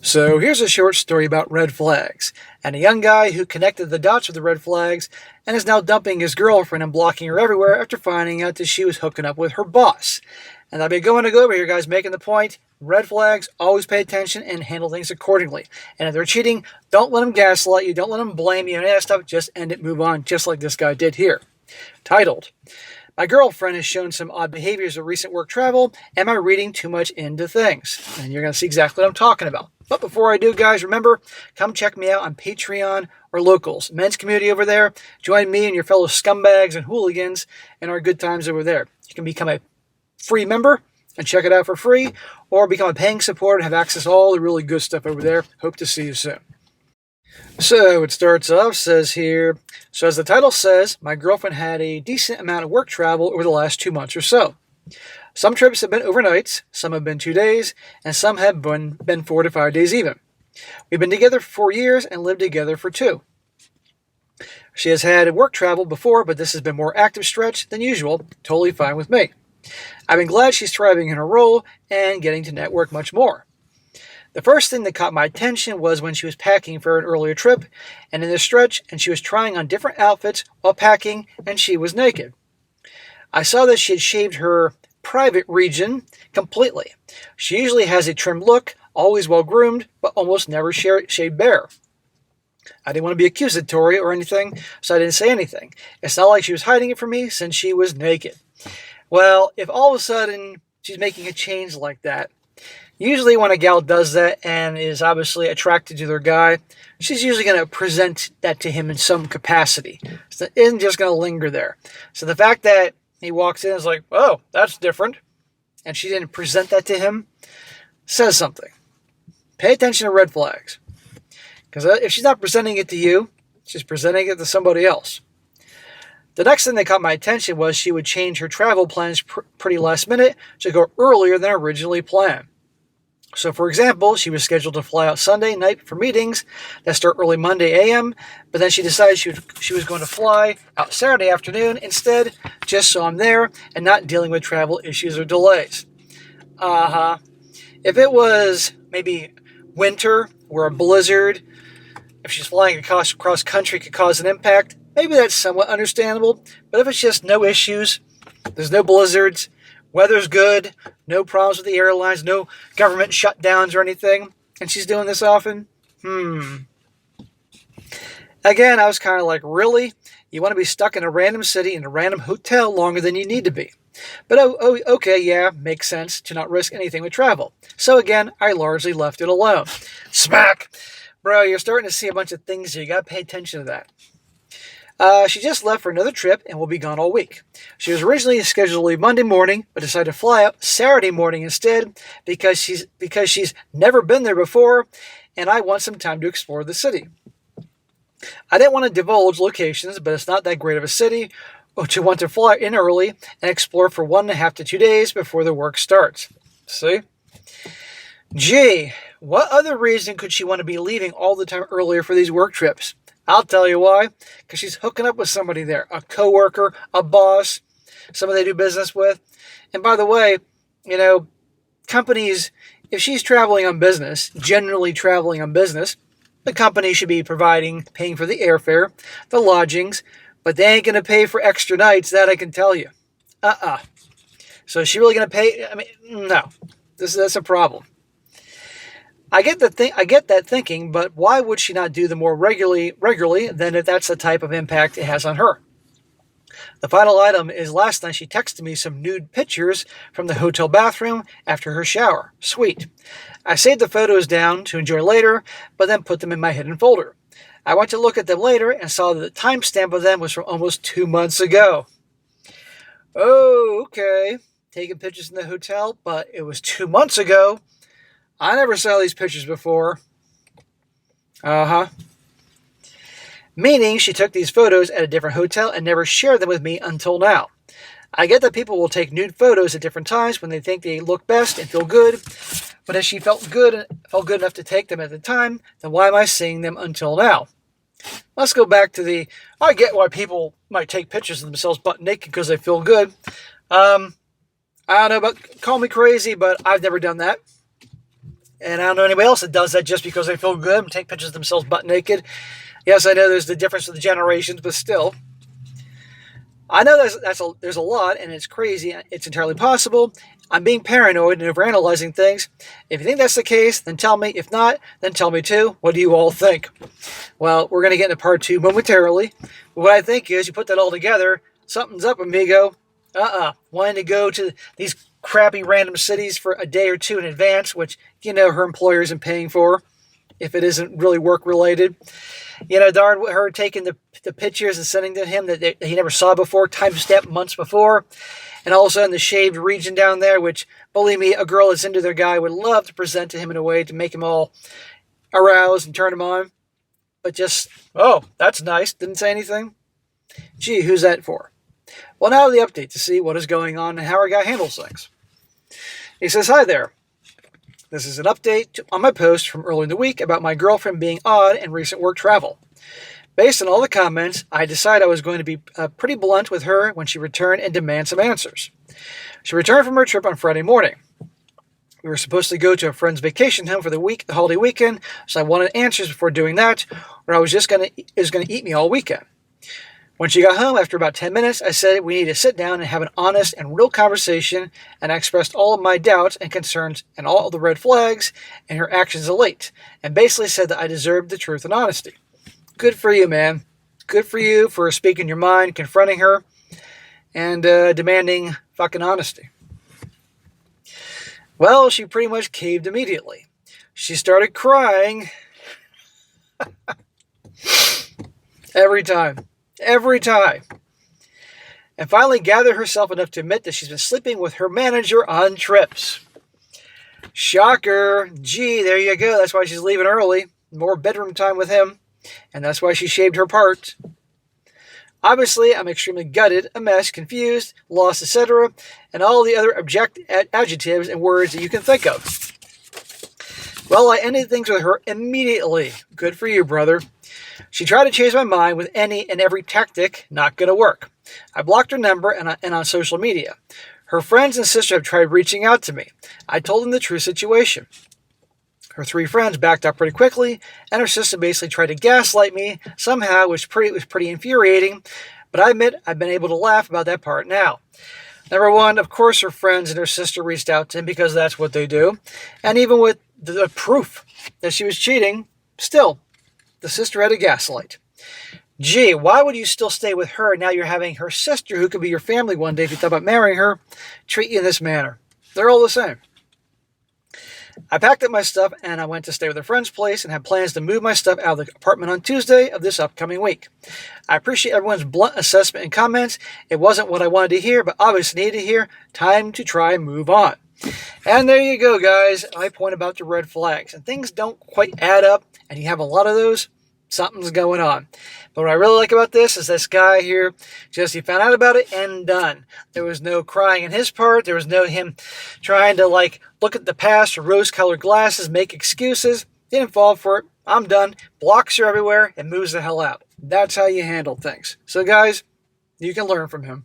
So here's a short story about red flags, and a young guy who connected the dots with the red flags and is now dumping his girlfriend and blocking her everywhere after finding out that she was hooking up with her boss. And I've been going to go over here, guys, making the point, red flags, always pay attention and handle things accordingly. And if they're cheating, don't let them gaslight you, don't let them blame you, and that stuff, just end it, move on, just like this guy did here. Titled, my girlfriend has shown some odd behaviors of recent work travel. Am I reading too much into things? And you're going to see exactly what I'm talking about. But before I do, guys, remember, come check me out on Patreon or Locals. Men's community over there. Join me and your fellow scumbags and hooligans in our good times over there. You can become a free member and check it out for free, or become a paying supporter and have access to all the really good stuff over there. Hope to see you soon. So it starts off, says here, so as the title says, my girlfriend had a decent amount of work travel over the last 2 months or so. Some trips have been overnights, some have been 2 days, and some have been 4 to 5 days even. We've been together for 4 years and lived together for 2. She has had work travel before, but this has been more active stretch than usual, totally fine with me. I've been glad she's thriving in her role and getting to network much more. The first thing that caught my attention was when she was packing for an earlier trip and in the stretch, and she was trying on different outfits while packing, and she was naked. I saw that she had shaved her private region completely. She usually has a trimmed look, always well groomed, but almost never shaved bare. I didn't want to be accusatory or anything, so I didn't say anything. It's not like she was hiding it from me since she was naked. Well, if all of a sudden she's making a change like that, usually when a gal does that and is obviously attracted to their guy, she's usually going to present that to him in some capacity. So it isn't just going to linger there. So the fact that he walks in and is like, oh, that's different, and she didn't present that to him, says something. Pay attention to red flags. Because if she's not presenting it to you, she's presenting it to somebody else. The next thing that caught my attention was she would change her travel plans pretty last minute to go earlier than originally planned. So, for example, she was scheduled to fly out Sunday night for meetings that start early Monday a.m., but then she decided she was going to fly out Saturday afternoon instead, just so I'm there and not dealing with travel issues or delays. If it was maybe winter or a blizzard, if she's flying across country could cause an impact, maybe that's somewhat understandable. But if it's just no issues, there's no blizzards, weather's good, no problems with the airlines, no government shutdowns or anything, and she's doing this often, Again, I was kind of like, really? You want to be stuck in a random city in a random hotel longer than you need to be. But okay, yeah, makes sense to not risk anything with travel. So again, I largely left it alone. Smack! Bro, you're starting to see a bunch of things here. You got to pay attention to that. She just left for another trip and will be gone all week. She was originally scheduled to leave Monday morning, but decided to fly out Saturday morning instead because she's never been there before, and I want some time to explore the city. I didn't want to divulge locations, but it's not that great of a city to want to fly in early and explore for 1.5 to 2 days before the work starts. See? Gee, what other reason could she want to be leaving all the time earlier for these work trips? I'll tell you why. Because she's hooking up with somebody there. A coworker, a boss, somebody they do business with. And by the way, companies, if she's traveling on business, generally traveling on business, the company should be paying for the airfare, the lodgings, but they ain't going to pay for extra nights, that I can tell you. So is she really going to pay? I mean, no. That's a problem. I get that thinking, but why would she not do them more regularly than if that's the type of impact it has on her? The final item is last night she texted me some nude pictures from the hotel bathroom after her shower. Sweet. I saved the photos down to enjoy later, but then put them in my hidden folder. I went to look at them later and saw that the timestamp of them was from almost 2 months ago. Oh, okay. Taking pictures in the hotel, but it was 2 months ago. I never saw these pictures before. Meaning she took these photos at a different hotel and never shared them with me until now. I get that people will take nude photos at different times when they think they look best and feel good, but if she felt good enough to take them at the time, then why am I seeing them until now? Let's go back to I get why people might take pictures of themselves butt naked because they feel good. I don't know, but call me crazy, but I've never done that. And I don't know anybody else that does that just because they feel good and take pictures of themselves butt naked. Yes, I know there's the difference of the generations, but still. I know there's a lot, and it's crazy. It's entirely possible. I'm being paranoid and overanalyzing things. If you think that's the case, then tell me. If not, then tell me too. What do you all think? Well, we're going to get into part 2 momentarily. But what I think is, you put that all together, something's up, amigo. Wanting to go to these crappy random cities for a day or two in advance, which, her employer isn't paying for, if it isn't really work-related. Darn her taking the pictures and sending to him that he never saw before, timestamped months before. And all of a sudden, the shaved region down there, which, believe me, a girl that's into their guy would love to present to him in a way to make him all aroused and turn him on. But just, oh, that's nice. Didn't say anything. Gee, who's that for? Well, now the update to see what is going on and how our guy handles things. He says, hi there. This is an update on my post from earlier in the week about my girlfriend being odd in recent work travel. Based on all the comments, I decided I was going to be pretty blunt with her when she returned and demand some answers. She returned from her trip on Friday morning. We were supposed to go to a friend's vacation home for the holiday weekend, so I wanted answers before doing that, or I was just going to eat me all weekend. When she got home, after about 10 minutes, I said we need to sit down and have an honest and real conversation, and I expressed all of my doubts and concerns and all of the red flags and her actions of late, and basically said that I deserved the truth and honesty. Good for you, man. Good for you for speaking your mind, confronting her, and demanding fucking honesty. Well, she pretty much caved immediately. She started crying every time. And finally gathered herself enough to admit that she's been sleeping with her manager on trips. Shocker. Gee, there you go. That's why she's leaving early. More bedroom time with him. And that's why she shaved her part. Obviously, I'm extremely gutted, a mess, confused, lost, etc., and all the other adjectives and words that you can think of. Well, I ended things with her immediately. Good for you, brother. She tried to change my mind with any and every tactic, not going to work. I blocked her number and on social media. Her friends and sister have tried reaching out to me. I told them the true situation. Her 3 friends backed up pretty quickly, and her sister basically tried to gaslight me somehow, which was pretty infuriating, but I admit I've been able to laugh about that part now. Number 1, of course her friends and her sister reached out to him because that's what they do, and even with the proof that she was cheating, still, the sister had a gaslight. Gee, why would you still stay with her now you're having her sister, who could be your family one day if you thought about marrying her, treat you in this manner? They're all the same. I packed up my stuff and I went to stay with a friend's place and had plans to move my stuff out of the apartment on Tuesday of this upcoming week. I appreciate everyone's blunt assessment and comments. It wasn't what I wanted to hear, but obviously needed to hear. Time to try and move on. And there you go, guys. My point about the red flags. And things don't quite add up, and you have a lot of those, something's going on. But what I really like about this is this guy here, he found out about it and done. There was no crying on his part. There was no him trying to look at the past with rose-colored glasses, make excuses. Didn't fall for it. I'm done. Blocks her everywhere and moves the hell out. That's how you handle things. So guys, you can learn from him.